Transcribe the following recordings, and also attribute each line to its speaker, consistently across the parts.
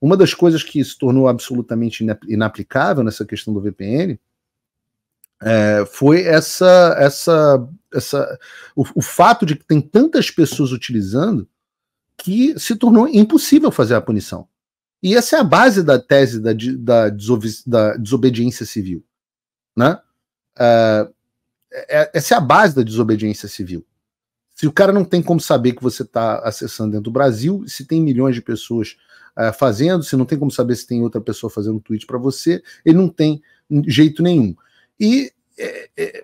Speaker 1: Uma das coisas que se tornou absolutamente inaplicável nessa questão do VPN foi o fato de que tem tantas pessoas utilizando que se tornou impossível fazer a punição. E essa é a base da tese da desobediência civil, né? Essa é a base da desobediência civil. Se o cara não tem como saber que você está acessando dentro do Brasil, se tem milhões de pessoas fazendo, se não tem como saber se tem outra pessoa fazendo um tweet para você, ele não tem jeito nenhum. E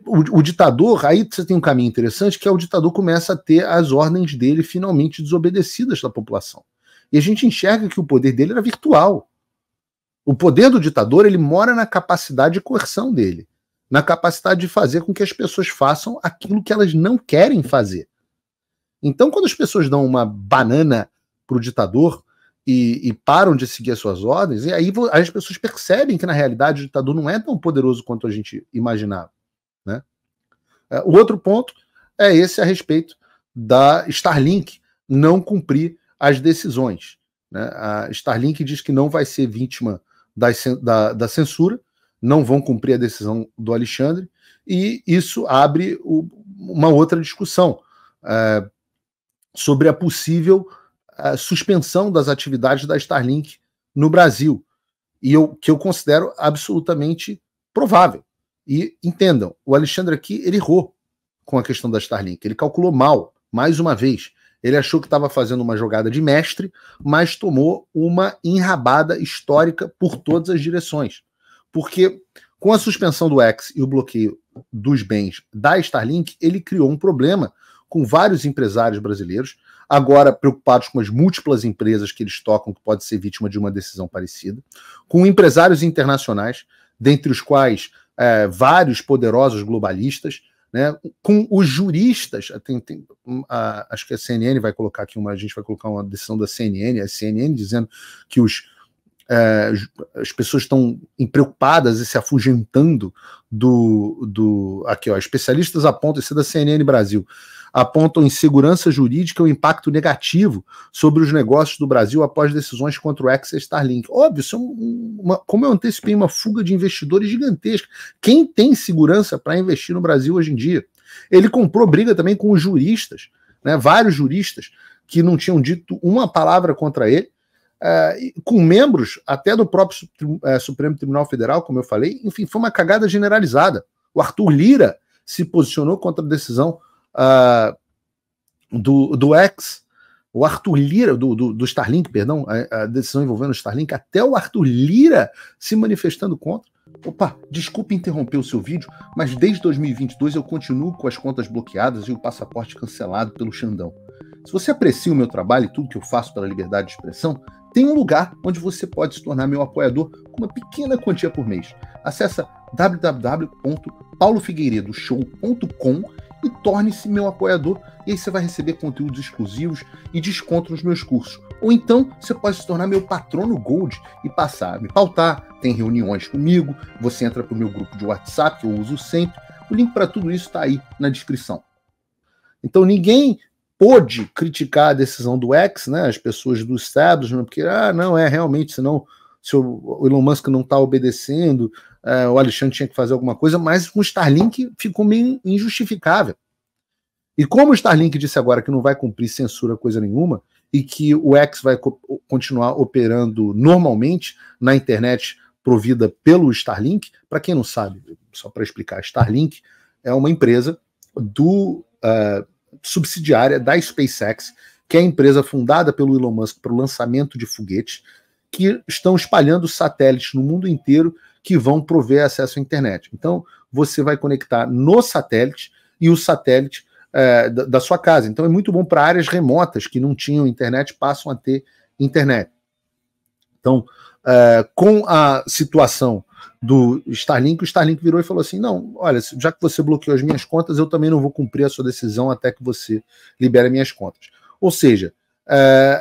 Speaker 1: o ditador, aí você tem um caminho interessante, que é o ditador começa a ter as ordens dele finalmente desobedecidas da população. E a gente enxerga que o poder dele era virtual. O poder do ditador, ele mora na capacidade de coerção dele, na capacidade de fazer com que as pessoas façam aquilo que elas não querem fazer. Então, quando as pessoas dão uma banana para o ditador e param de seguir as suas ordens, e aí as pessoas percebem que, na realidade, o ditador não é tão poderoso quanto a gente imaginava, né? O outro ponto é esse a respeito da Starlink não cumprir as decisões, né? A Starlink diz que não vai ser vítima da censura, não vão cumprir a decisão do Alexandre, e isso abre uma outra discussão sobre a possível suspensão das atividades da Starlink no Brasil, que eu considero absolutamente provável. E entendam, o Alexandre aqui, ele errou com a questão da Starlink, ele calculou mal, mais uma vez. Ele achou que estava fazendo uma jogada de mestre, mas tomou uma enrabada histórica por todas as direções. Porque com a suspensão do X e o bloqueio dos bens da Starlink, ele criou um problema com vários empresários brasileiros, agora preocupados com as múltiplas empresas que eles tocam, que pode ser vítima de uma decisão parecida, com empresários internacionais, dentre os quais vários poderosos globalistas, né, com os juristas, acho que a CNN vai colocar aqui a gente vai colocar uma decisão da CNN, a CNN dizendo que as pessoas estão preocupadas e se afugentando aqui, ó, especialistas apontam, isso é da CNN Brasil, apontam insegurança jurídica e o impacto negativo sobre os negócios do Brasil após decisões contra o X e Starlink. Óbvio, isso como eu antecipei, uma fuga de investidores gigantesca. Quem tem segurança para investir no Brasil hoje em dia? Ele comprou briga também com os juristas, né, vários juristas que não tinham dito uma palavra contra ele, com membros até do próprio Supremo Tribunal Federal, como eu falei. Enfim, foi uma cagada generalizada. O Arthur Lira se posicionou contra a decisão do X, o Arthur Lira, do Starlink, perdão, a decisão envolvendo o Starlink, até o Arthur Lira se manifestando contra. Opa, desculpe interromper o seu vídeo, mas desde 2022 eu continuo com as contas bloqueadas e o passaporte cancelado pelo Xandão. Se você aprecia o meu trabalho e tudo que eu faço pela liberdade de expressão, tem um lugar onde você pode se tornar meu apoiador com uma pequena quantia por mês. Acesse www.paulofigueiredoshow.com e torne-se meu apoiador, e aí você vai receber conteúdos exclusivos e desconto nos meus cursos. Ou então você pode se tornar meu patrono Gold e passar a me pautar, tem reuniões comigo, você entra para o meu grupo de WhatsApp, que eu uso sempre. O link para tudo isso está aí na descrição. Então ninguém pôde criticar a decisão do X, né, as pessoas do establishment, porque, não, realmente, senão, se o Elon Musk não está obedecendo, o Alexandre tinha que fazer alguma coisa, mas com o Starlink ficou meio injustificável. E como o Starlink disse agora que não vai cumprir censura coisa nenhuma, e que o X vai continuar operando normalmente na internet provida pelo Starlink, para quem não sabe, só para explicar, Starlink é uma empresa subsidiária da SpaceX, que é a empresa fundada pelo Elon Musk para o lançamento de foguetes, que estão espalhando satélites no mundo inteiro que vão prover acesso à internet. Então, você vai conectar no satélite e o satélite da sua casa. Então, é muito bom para áreas remotas que não tinham internet, passam a ter internet. Então, com a situação do Starlink, o Starlink virou e falou assim, não, olha, já que você bloqueou as minhas contas, eu também não vou cumprir a sua decisão até que você libere minhas contas. Ou seja,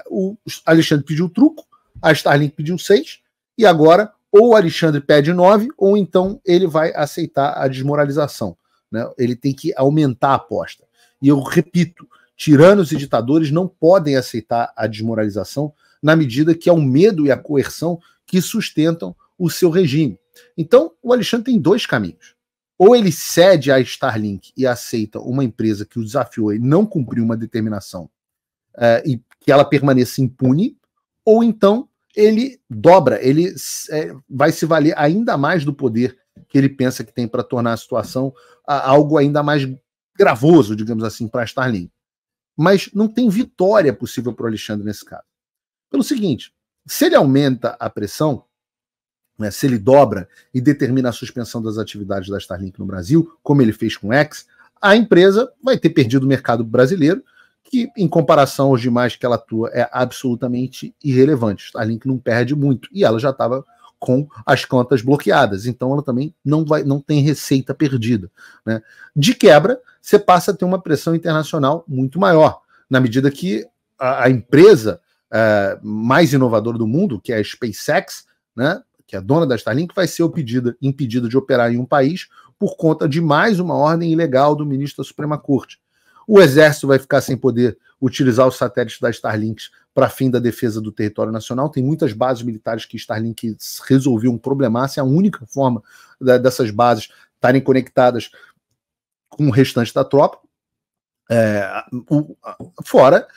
Speaker 1: o Alexandre pediu truco, a Starlink pediu 6, e agora ou o Alexandre pede 9, ou então ele vai aceitar a desmoralização, né? Ele tem que aumentar a aposta. E eu repito, tiranos e ditadores não podem aceitar a desmoralização, na medida que é o medo e a coerção que sustentam o seu regime. Então, o Alexandre tem dois caminhos. Ou ele cede à Starlink e aceita uma empresa que o desafiou e não cumpriu uma determinação e que ela permaneça impune, ou então ele dobra, ele vai se valer ainda mais do poder que ele pensa que tem para tornar a situação algo ainda mais gravoso, digamos assim, para a Starlink. Mas não tem vitória possível para o Alexandre nesse caso. Pelo seguinte, se ele aumenta a pressão, né, se ele dobra e determina a suspensão das atividades da Starlink no Brasil, como ele fez com o X, a empresa vai ter perdido o mercado brasileiro, que, em comparação aos demais que ela atua, é absolutamente irrelevante. Starlink não perde muito, e ela já estava com as contas bloqueadas, então ela também não tem receita perdida, né? De quebra, você passa a ter uma pressão internacional muito maior, na medida que a empresa mais inovadora do mundo, que é a SpaceX, né, que é a dona da Starlink, vai ser impedida de operar em um país por conta de mais uma ordem ilegal do ministro da Suprema Corte. O Exército vai ficar sem poder utilizar os satélites da Starlink para fim da defesa do território nacional. Tem muitas bases militares que Starlink resolveu um problemaço. É a única forma dessas bases estarem conectadas com o restante da tropa. Fora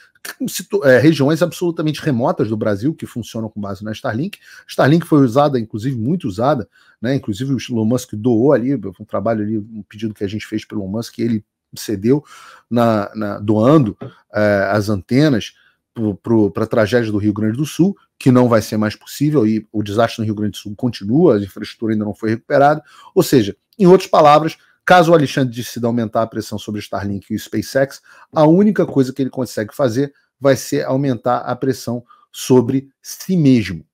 Speaker 1: regiões absolutamente remotas do Brasil que funcionam com base na Starlink. Starlink foi usada, inclusive muito usada, né? Inclusive o Elon Musk doou ali, um trabalho ali, um pedido que a gente fez pelo Elon Musk, ele cedeu doando as antenas para a tragédia do Rio Grande do Sul, que não vai ser mais possível, e o desastre no Rio Grande do Sul continua, a infraestrutura ainda não foi recuperada. Ou seja, em outras palavras, caso o Alexandre decida aumentar a pressão sobre Starlink e o SpaceX, a única coisa que ele consegue fazer vai ser aumentar a pressão sobre si mesmo.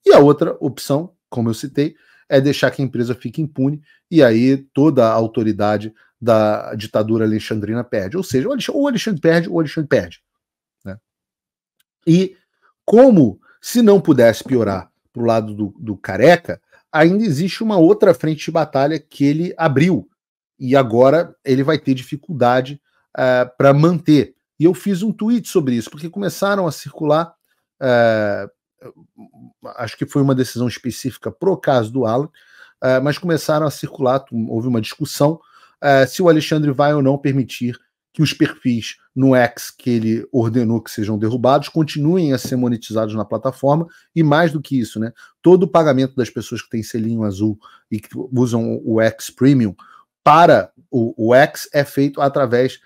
Speaker 1: E a outra opção, como eu citei, é deixar que a empresa fique impune, e aí toda a autoridade da ditadura alexandrina perde. Ou seja, ou o Alexandre perde, ou o Alexandre perde. Né? E como, se não pudesse piorar para o lado do Careca, ainda existe uma outra frente de batalha que ele abriu, e agora ele vai ter dificuldade para manter. E eu fiz um tweet sobre isso, porque começaram a circular, acho que foi uma decisão específica pro caso do Alan, mas começaram a circular, houve uma discussão se o Alexandre vai ou não permitir que os perfis no X que ele ordenou que sejam derrubados continuem a ser monetizados na plataforma, e mais do que isso, né, todo o pagamento das pessoas que têm selinho azul e que usam o X Premium para o X é feito através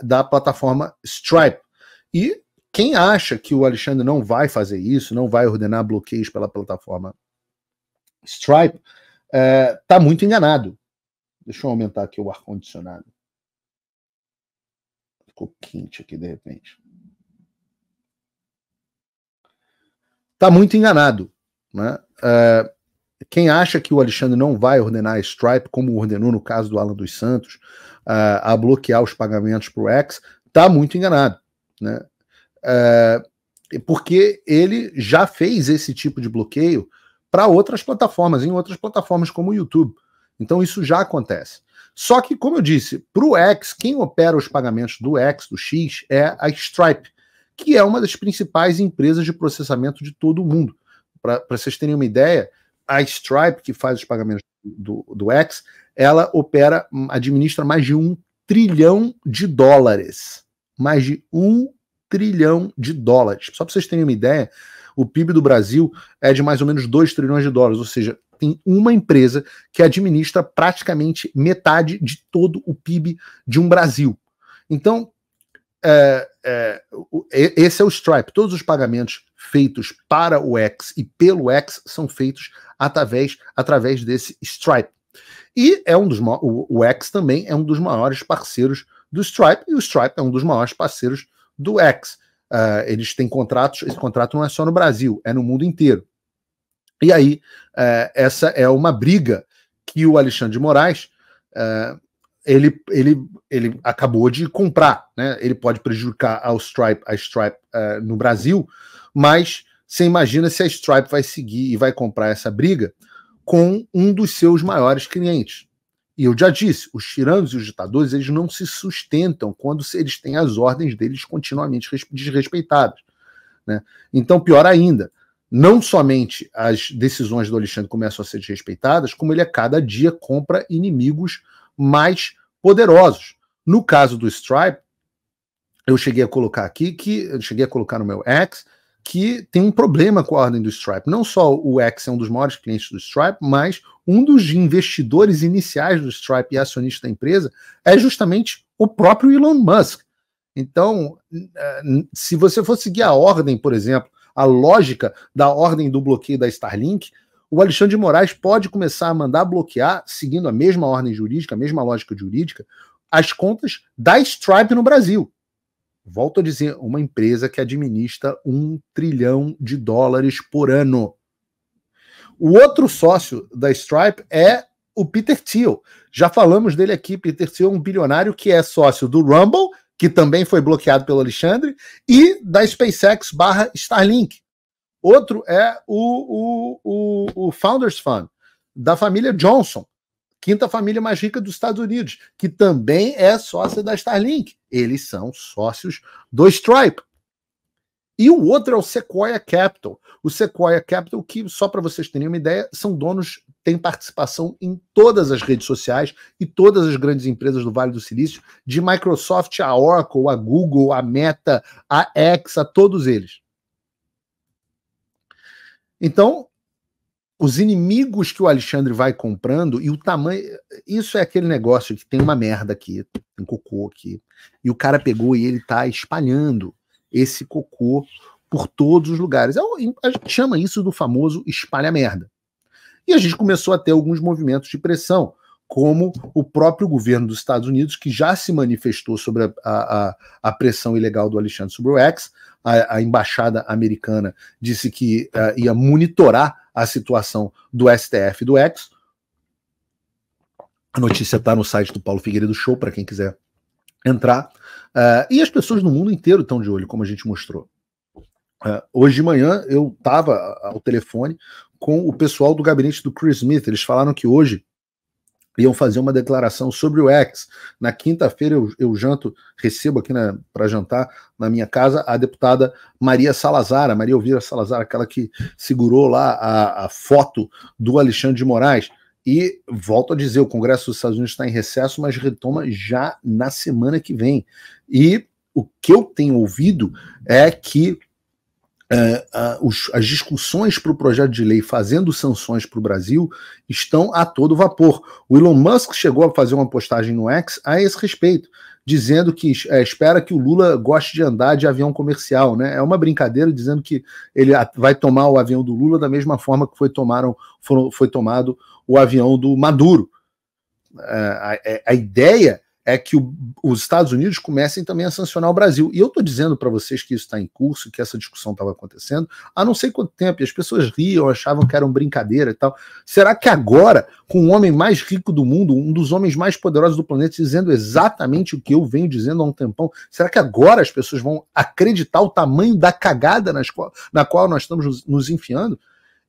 Speaker 1: da plataforma Stripe. E quem acha que o Alexandre não vai fazer isso, não vai ordenar bloqueios pela plataforma Stripe, está muito enganado. Deixa eu aumentar aqui o ar-condicionado. Ficou quente aqui de repente. Está muito enganado. Né? Quem acha que o Alexandre não vai ordenar a Stripe, como ordenou no caso do Alan dos Santos, a bloquear os pagamentos para o X, está muito enganado. Né? Porque ele já fez esse tipo de bloqueio para outras plataformas, em outras plataformas como o YouTube. Então isso já acontece. Só que, como eu disse, para o X, quem opera os pagamentos do X, do X, é a Stripe, que é uma das principais empresas de processamento de todo o mundo. Para vocês terem uma ideia, a Stripe, que faz os pagamentos do X, ela administra mais de $1 trilhão. Mais de $1 trilhão. Só para vocês terem uma ideia, o PIB do Brasil é de mais ou menos $2 trilhões, ou seja, tem uma empresa que administra praticamente metade de todo o PIB de um Brasil. Então, esse é o Stripe. Todos os pagamentos feitos para o X e pelo X são feitos através desse Stripe. E o X também é um dos maiores parceiros do Stripe, e o Stripe é um dos maiores parceiros do X. Eles têm contratos, esse contrato não é só no Brasil, é no mundo inteiro. E aí, essa é uma briga que o Alexandre de Moraes ele acabou de comprar. Né? Ele pode prejudicar a Stripe no Brasil, mas você imagina se a Stripe vai seguir e vai comprar essa briga com um dos seus maiores clientes. E eu já disse, os tiranos e os ditadores, eles não se sustentam quando eles têm as ordens deles continuamente desrespeitadas. né? Então, pior ainda, não somente as decisões do Alexandre começam a ser desrespeitadas, como ele a cada dia compra inimigos mais poderosos. No caso do Stripe, eu cheguei a colocar aqui, eu cheguei a colocar no meu X, que tem um problema com a ordem do Stripe. Não só o X é um dos maiores clientes do Stripe, mas um dos investidores iniciais do Stripe e acionista da empresa é justamente o próprio Elon Musk. Então, se você for seguir a ordem, por exemplo, a lógica da ordem do bloqueio da Starlink, o Alexandre de Moraes pode começar a mandar bloquear, seguindo a mesma ordem jurídica, a mesma lógica jurídica, as contas da Stripe no Brasil. Volto a dizer, uma empresa que administra $1 trilhão por ano. O outro sócio da Stripe é o Peter Thiel. Já falamos dele aqui. Peter Thiel é um bilionário que é sócio do Rumble, que também foi bloqueado pelo Alexandre, e da SpaceX / Starlink. Outro é o Founders Fund, da família Johnson, quinta família mais rica dos Estados Unidos, que também é sócia da Starlink. Eles são sócios do Stripe. E o outro é o Sequoia Capital. O Sequoia Capital, que, só para vocês terem uma ideia, são donos, têm participação em todas as redes sociais e todas as grandes empresas do Vale do Silício, de Microsoft, a Oracle, a Google, a Meta, a X, a todos eles. Então, os inimigos que o Alexandre vai comprando e o tamanho... Isso é aquele negócio que tem uma merda aqui, tem cocô aqui, e o cara pegou e ele tá espalhando esse cocô por todos os lugares. A gente chama isso do famoso espalha-merda. E a gente começou a ter alguns movimentos de pressão, como o próprio governo dos Estados Unidos, que já se manifestou sobre a pressão ilegal do Alexandre sobre o X. A embaixada americana disse que ia monitorar a situação do STF e do X. A notícia está no site do Paulo Figueiredo Show, para quem quiser entrar. E as pessoas no mundo inteiro estão de olho, como a gente mostrou. Hoje de manhã eu estava ao telefone com o pessoal do gabinete do Chris Smith. Eles falaram que hoje iam fazer uma declaração sobre o X. Na quinta-feira eu recebo aqui para jantar na minha casa a deputada Maria Salazar, a Maria Elvira Salazar, aquela que segurou lá a foto do Alexandre de Moraes. E volto a dizer, o Congresso dos Estados Unidos está em recesso, mas retoma já na semana que vem. E o que eu tenho ouvido é que as discussões para o projeto de lei fazendo sanções para o Brasil estão a todo vapor. O Elon Musk chegou a fazer uma postagem no X a esse respeito, dizendo que espera que o Lula goste de andar de avião comercial, né? É uma brincadeira, dizendo que ele vai tomar o avião do Lula da mesma forma que foi tomado o avião do Maduro. A ideia é que os Estados Unidos comecem também a sancionar o Brasil. E eu estou dizendo para vocês que isso está em curso, que essa discussão estava acontecendo há não sei quanto tempo, e as pessoas riam, achavam que era uma brincadeira e tal. Será que agora, com o homem mais rico do mundo, um dos homens mais poderosos do planeta, dizendo exatamente o que eu venho dizendo há um tempão, será que agora as pessoas vão acreditar o tamanho da cagada na qual nós estamos nos enfiando?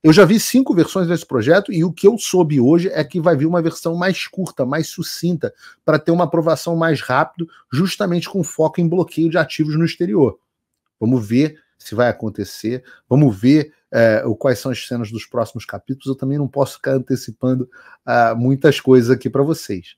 Speaker 1: Eu já vi 5 versões desse projeto e o que eu soube hoje é que vai vir uma versão mais curta, mais sucinta, para ter uma aprovação mais rápido, justamente com foco em bloqueio de ativos no exterior. Vamos ver se vai acontecer, vamos ver quais são as cenas dos próximos capítulos. Eu também não posso ficar antecipando muitas coisas aqui para vocês.